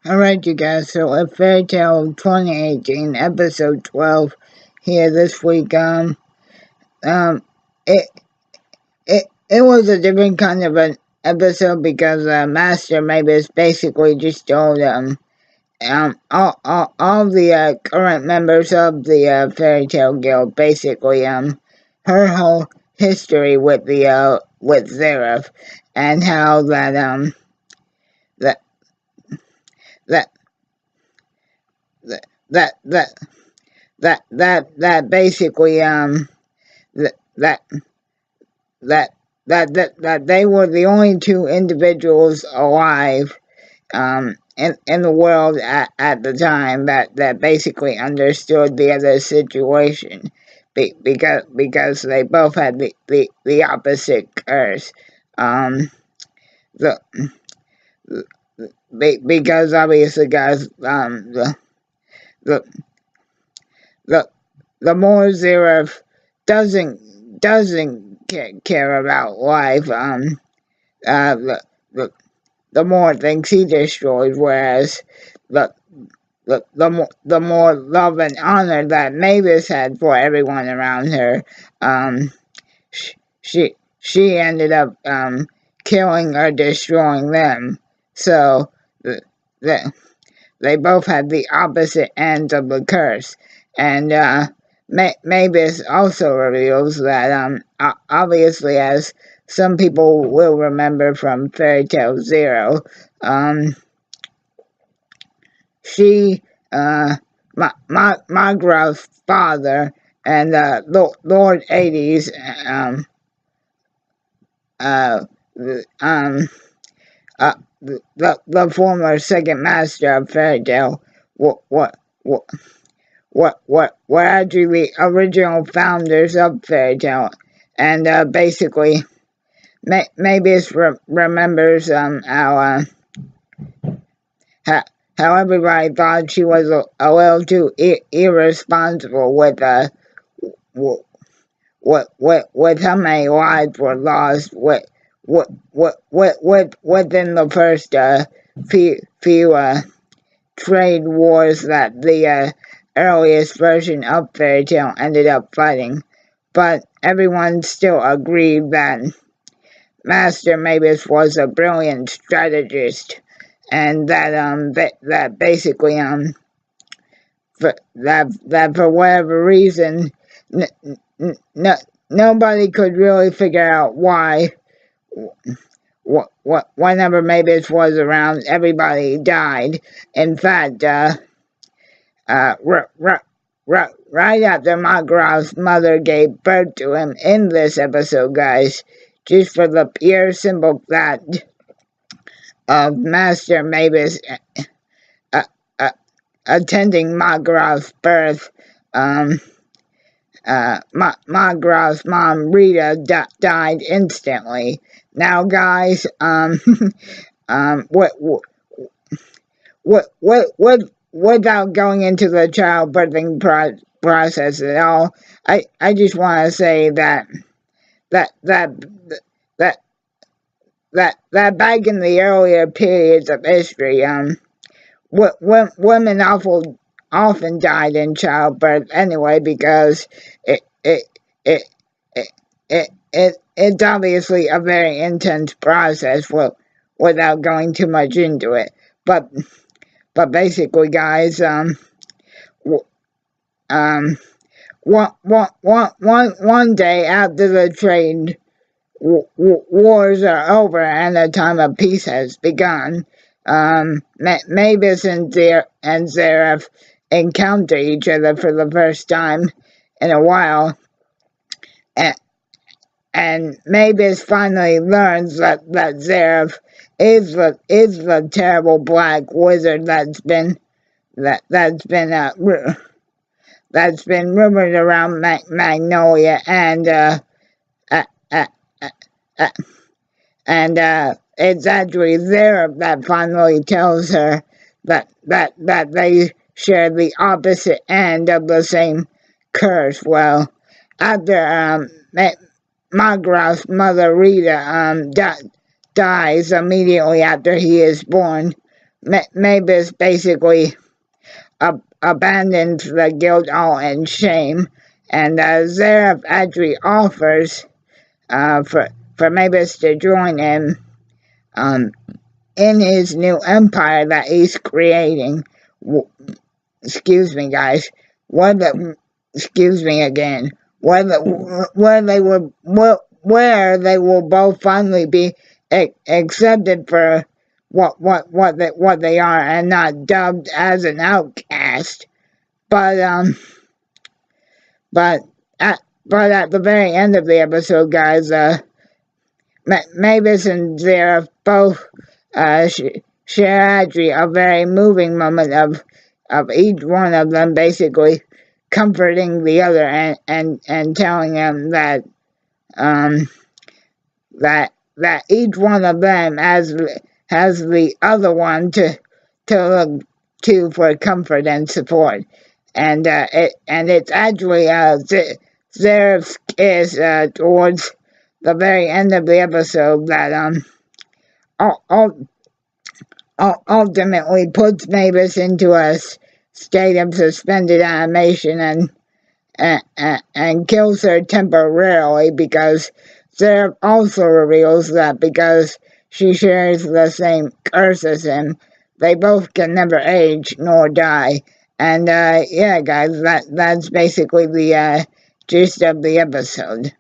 Alright, you guys, so a Fairy Tale 2018, episode 12, here this week. Um, it, it was a different kind of an episode because, Master Mavis basically just told, all the, current members of the, Fairy Tale Guild, basically, her whole history with the, with Zareth, and how that, that, that, that, that, that basically that that that they were the only two individuals alive in the world at the time that basically understood the other situation, because they both had the opposite curse. The because obviously, guys, the the the more Zareth doesn't care about life, the, the the more things he destroys, whereas the the more love and honor that Mavis had for everyone around her, she ended up killing or destroying them. So the, the they both had the opposite ends of the curse, and Mavis also reveals that obviously, as some people will remember from Fairy Tale Zero, she Magra's father and Lord Hades, uh, um, the former second master of Fairy Tale, what were actually the original founders of Fairy Tale, and basically Mavis remembers how everybody thought she was a little too irresponsible with with how many lives were lost within the first few trade wars that the earliest version of Fairy Tale ended up fighting. But everyone still agreed that Master Mavis was a brilliant strategist, and that basically that for whatever reason nobody could really figure out why whenever Mavis was around, everybody died. In fact, right after Magra's mother gave birth to him in this episode, guys, just for the pure simple fact of Master Mavis attending Magra's birth, Magra's mom, Rita, died instantly. Now, guys, without going into the childbirthing process at all, I just want to say that that that that back in the earlier periods of history, women often died in childbirth anyway, because it it's obviously a very intense process without going too much into it. But basically, guys, one day after the trade wars are over and a time of peace has begun, Mavis and Zareth encounter each other for the first time in a while, and Mavis finally learns that Zareth is the terrible black wizard that's been rumored around Magnolia, and it's actually Zareth that finally tells her that they share the opposite end of the same curse. Well, after Magra's mother, Rita, dies immediately after he is born, Mavis basically abandons the guilt, all, and shame, and Zareth actually offers for Mavis to join him in his new empire that he's creating. Excuse me, guys. Excuse me again. Where they will both finally be accepted for what they are, and not dubbed as an outcast. But at the very end of the episode, guys, Mavis and Zareth both share actually a very moving moment of each one of them basically comforting the other and telling them that that each one of them has the other one to look to for comfort and support, and it's actually Zareth's kiss towards the very end of the episode that ultimately puts Mavis into a state of suspended animation and kills her temporarily, because Zareth also reveals that because she shares the same curse as him, they both can never age nor die. And yeah, guys, that's basically the gist of the episode.